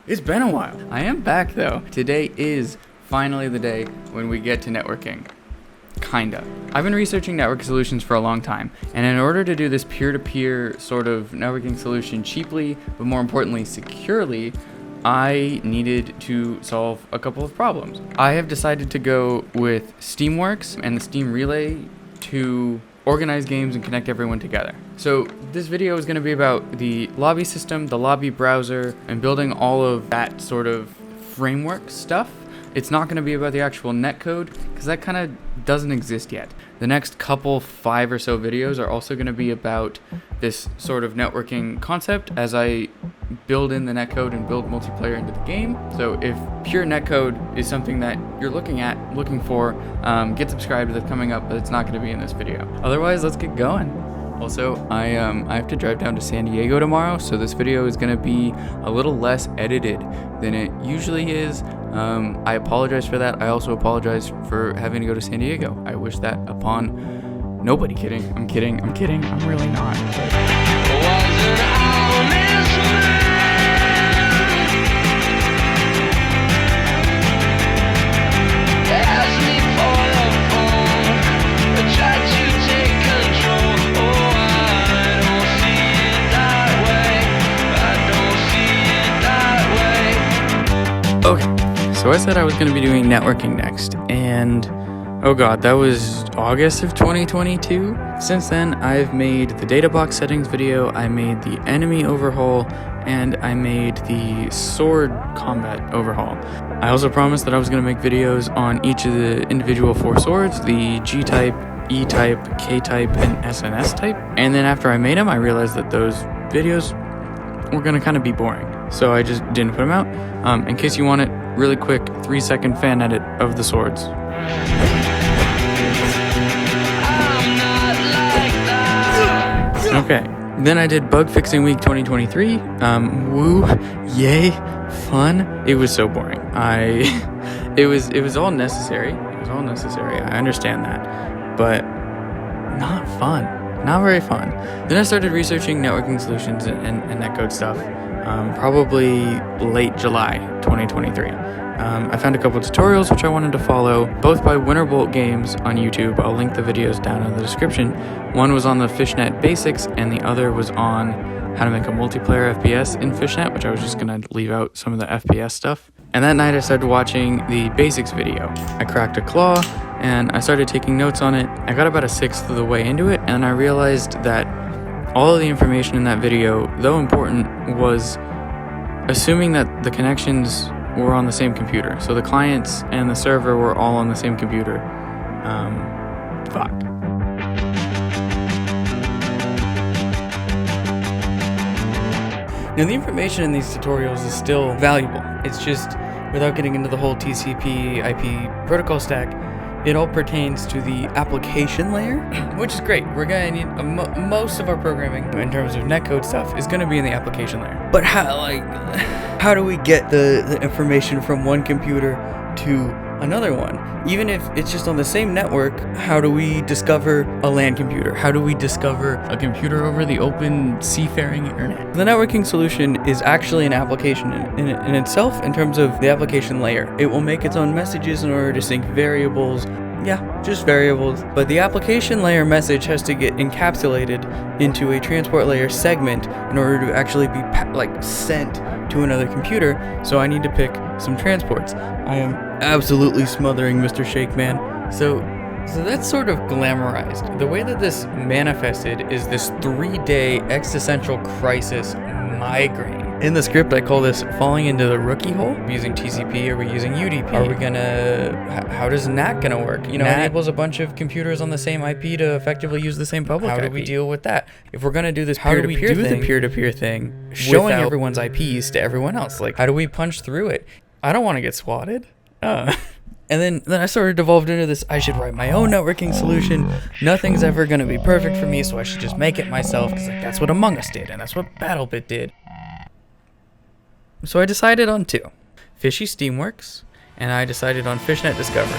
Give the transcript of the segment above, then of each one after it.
It's been a while. I am back though. Today is finally the day when we get to networking. Kinda. I've been researching network solutions for a long time, and in order to do this peer-to-peer sort of networking solution cheaply, but more importantly securely, I needed to solve a couple of problems. I have decided to go with Steamworks and the Steam Relay to organize games and connect everyone together. So this video is going to be about the lobby system, the lobby browser, and building all of that sort of framework stuff. It's not going to be about the actual netcode because that kind of doesn't exist yet. The next couple 5 or so videos are also going to be about this sort of networking concept as I build in the netcode and build multiplayer into the game. So if pure netcode is something that you're looking for, get subscribed. That's coming up, but it's not going to be in this video. Otherwise, let's get going. Also, I have to drive down to San Diego tomorrow, so this video is going to be a little less edited than it usually is. I apologize for that. I also apologize for having to go to San Diego. I wish that upon nobody. Kidding. I'm kidding. I'm really not. Okay, so I said I was going to be doing networking next, and oh god, that was August of 2022. Since then, I've made the data box settings video, I made the enemy overhaul, and I made the sword combat overhaul. I also promised that I was going to make videos on each of the individual 4 swords, the G-type, E-type, K-type, and SNS type. And then after I made them, I realized that those videos were going to kind of be boring. So I just didn't put them out. In case you want it, really quick 3-second fan edit of the swords. Okay, then I did bug fixing week 2023. Woo, yay, fun. It was so boring. It was all necessary. I understand that, but not fun. Not very fun. Then I started researching networking solutions and netcode stuff. Probably late July 2023. I found a couple tutorials which I wanted to follow, both by winterbolt games on YouTube. I'll link the videos down in the description. One was on the Fishnet basics, and the other was on how to make a multiplayer FPS in Fishnet, which I was just going to leave out some of the FPS stuff. And that night I started watching the basics video. I cracked a claw, and I started taking notes on it. I got about 1/6 of the way into it, and I realized that all of the information in that video, though important, was assuming that the connections were on the same computer. So the clients and the server were all on the same computer. Fuck. Now the information in these tutorials is still valuable. It's just, without getting into the whole TCP IP protocol stack, it all pertains to the application layer, which is great. We're gonna need most of our programming in terms of netcode stuff is gonna be in the application layer. But how do we get the information from one computer to another one? Even if it's just on the same network, how do we discover a LAN computer? How do we discover a computer over the open seafaring internet? The networking solution is actually an application in itself in terms of the application layer. It will make its own messages in order to sync variables. Yeah, just variables. But the application layer message has to get encapsulated into a transport layer segment in order to actually be sent to another computer. So I need to pick some transports. I am absolutely smothering Mr. Shakeman. So that's sort of glamorized. The way that this manifested is this 3-day existential crisis migraine. In the script, I call this falling into the rookie hole. Are we using TCP? Are we using UDP? Are we how does NAT gonna work? NAT enables a bunch of computers on the same IP to effectively use the same public IP. How do we deal with that? If we're gonna do this peer-to-peer thing, showing everyone's IPs to everyone else, how do we punch through it? I don't want to get swatted. And then I sort of devolved into this, I should write my own networking solution. Nothing's ever going to be perfect for me, so I should just make it myself, because that's what Among Us did, and that's what BattleBit did. So I decided on 2. Fishysteamworks, and I decided on Fishnet Discovery.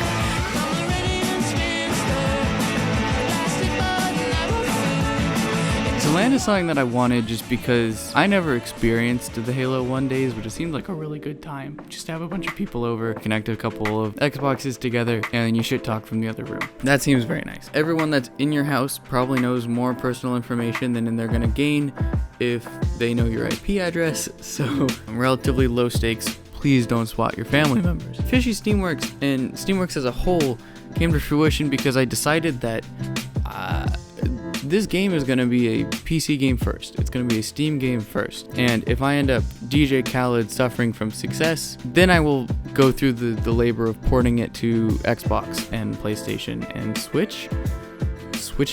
So LAN is something that I wanted just because I never experienced the Halo 1 days, but it seemed like a really good time. Just to have a bunch of people over, connect a couple of Xboxes together, and then you shit talk from the other room. That seems very nice. Everyone that's in your house probably knows more personal information than they're gonna gain if they know your IP address, so relatively low stakes. Please don't swat your family members. Fishysteamworks and Steamworks as a whole came to fruition because I decided that this game is going to be a PC game first. It's going to be a Steam game first. And if I end up DJ Khaled suffering from success, then I will go through the labor of porting it to Xbox and PlayStation and Switch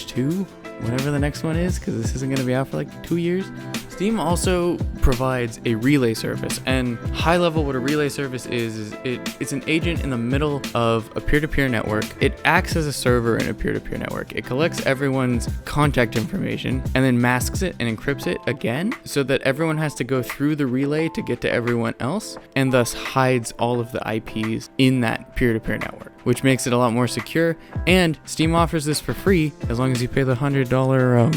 2, whatever the next one is, because this isn't going to be out for like 2 years. Steam also provides a relay service, and high level what a relay service is it's an agent in the middle of a peer-to-peer network. It acts as a server in a peer-to-peer network. It collects everyone's contact information and then masks it and encrypts it again so that everyone has to go through the relay to get to everyone else, and thus hides all of the IPs in that peer-to-peer network, which makes it a lot more secure. And Steam offers this for free as long as you pay the $100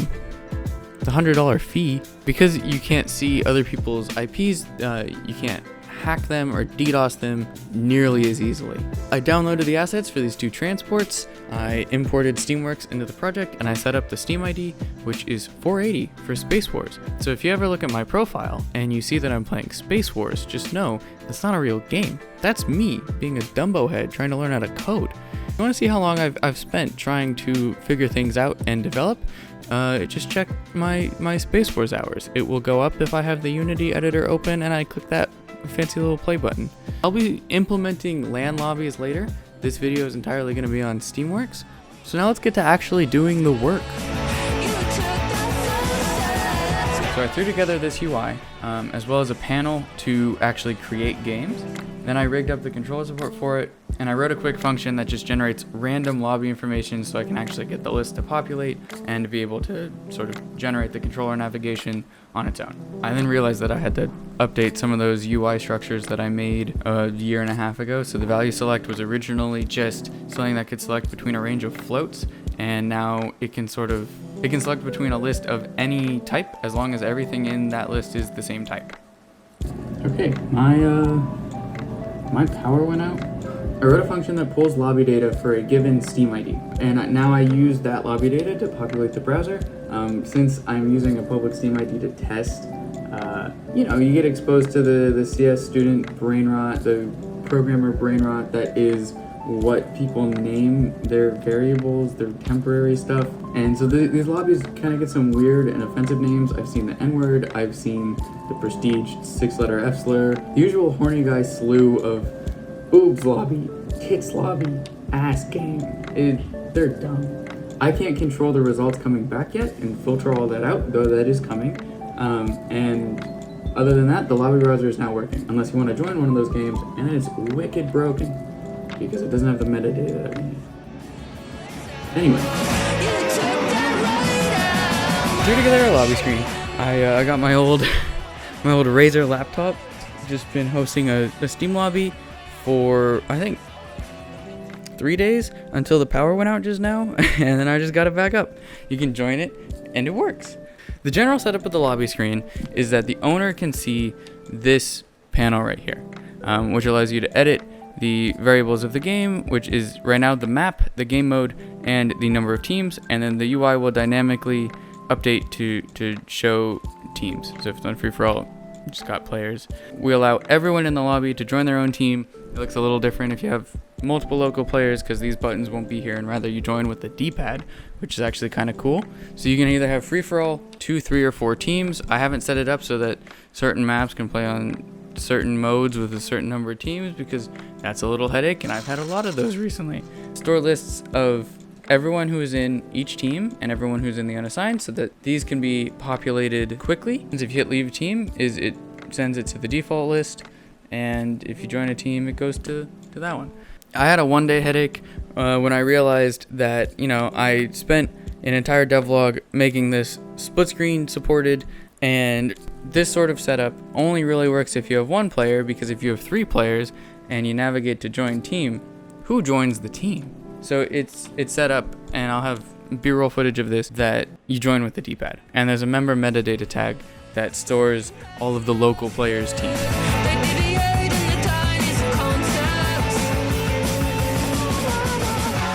fee. Because you can't see other people's IPs, you can't hack them or DDoS them nearly as easily. I downloaded the assets for these 2 transports, I imported Steamworks into the project, and I set up the Steam ID, which is 480 for Space Wars. So if you ever look at my profile and you see that I'm playing Space Wars, just know that's not a real game. That's me being a Dumbo head trying to learn how to code. If you want to see how long I've spent trying to figure things out and develop, just check my Space Wars hours. It will go up if I have the Unity editor open and I click that fancy little play button. I'll be implementing LAN lobbies later. This video is entirely going to be on Steamworks. So now let's get to actually doing the work. So I threw together this UI, as well as a panel to actually create games. Then I rigged up the controller support for it, and I wrote a quick function that just generates random lobby information so I can actually get the list to populate and to be able to sort of generate the controller navigation on its own. I then realized that I had to update some of those UI structures that I made a year and a half ago. So the value select was originally just something that could select between a range of floats, and now it can select between a list of any type as long as everything in that list is the same type. Okay, my power went out. I wrote a function that pulls lobby data for a given Steam ID, and now I use that lobby data to populate the browser. Since I'm using a public Steam ID to test, you get exposed to the CS student brain rot, the programmer brain rot that is what people name their variables, their temporary stuff. And so these lobbies kind of get some weird and offensive names. I've seen the N-word, I've seen the prestige 6-letter F slur, the usual horny guy slew of boobs lobby, tits lobby, ass game. They're dumb. I can't control the results coming back yet and filter all that out, though that is coming. And other than that, the lobby browser is now working, unless you want to join one of those games, and it's wicked broken because it doesn't have the metadata that we need. Anyway. Threw together a lobby screen. I got my old Razer laptop. Just been hosting a Steam lobby for, I think, 3 days until the power went out just now, and then I just got it back up. You can join it, and it works. The general setup of the lobby screen is that the owner can see this panel right here, which allows you to edit the variables of the game, which is right now the map, the game mode, and the number of teams, and then the UI will dynamically update to show teams. So if it's on free-for-all, just got players. We allow everyone in the lobby to join their own team. It looks a little different if you have multiple local players because these buttons won't be here, and rather you join with the D-pad, which is actually kind of cool. So you can either have free-for-all, 2, 3, or 4 teams. I haven't set it up so that certain maps can play on certain modes with a certain number of teams because that's a little headache, and I've had a lot of those recently. Store lists of everyone who is in each team and everyone who's in the unassigned so that these can be populated quickly. And if you hit leave team, it sends it to the default list, and if you join a team, it goes to that one. I had a one-day headache when I realized that, I spent an entire devlog making this split screen supported, and this sort of setup only really works if you have 1 player, because if you have 3 players and you navigate to join team, who joins the team? So it's set up, and I'll have B-roll footage of this that you join with the D-pad. And there's a member metadata tag that stores all of the local players' teams.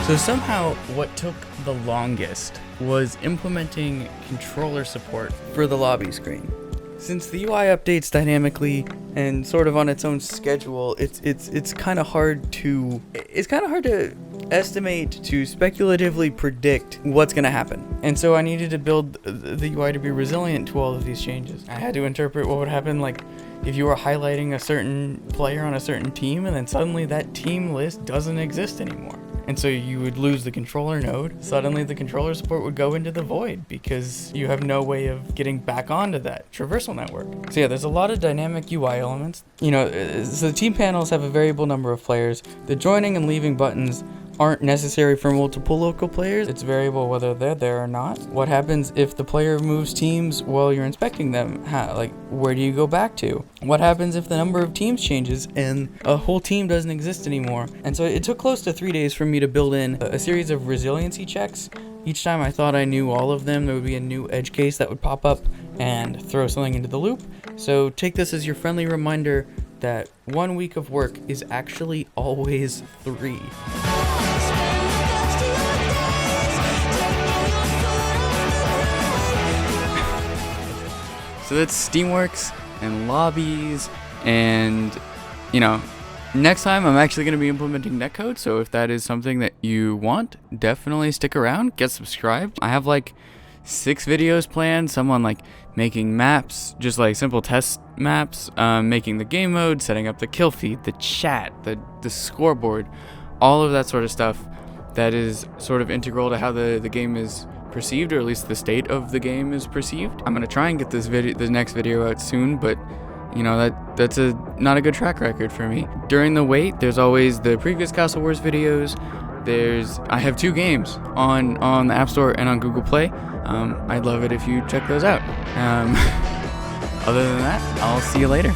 So somehow what took the longest was implementing controller support for the lobby screen. Since the UI updates dynamically and sort of on its own schedule, it's kind of hard to estimate, to speculatively predict what's going to happen. And so I needed to build the UI to be resilient to all of these changes. I had to interpret what would happen, like if you were highlighting a certain player on a certain team and then suddenly that team list doesn't exist anymore. And so you would lose the controller node. Suddenly the controller support would go into the void because you have no way of getting back onto that traversal network. So yeah, there's a lot of dynamic UI elements. So the team panels have a variable number of players. The joining and leaving buttons aren't necessary for multiple local players. It's variable whether they're there or not. What happens if the player moves teams while you're inspecting them? Where do you go back to? What happens if the number of teams changes and a whole team doesn't exist anymore? And so it took close to 3 days for me to build in a series of resiliency checks. Each time I thought I knew all of them, there would be a new edge case that would pop up and throw something into the loop. So take this as your friendly reminder that 1 week of work is actually always 3. So that's Steamworks and Lobbies, and next time I'm actually going to be implementing netcode, so if that is something that you want, definitely stick around, get subscribed. I have 6 videos planned, some on making maps, just simple test maps, making the game mode, setting up the kill feed, the chat, the scoreboard, all of that sort of stuff that is sort of integral to how the game is perceived, or at least the state of the game is perceived. I'm gonna try and get the next video out soon, but that's not a good track record for me. During the wait, there's always the previous Castle Wars videos. I have 2 games on the App Store and on Google Play. I'd love it if you check those out. Other than that, I'll see you later.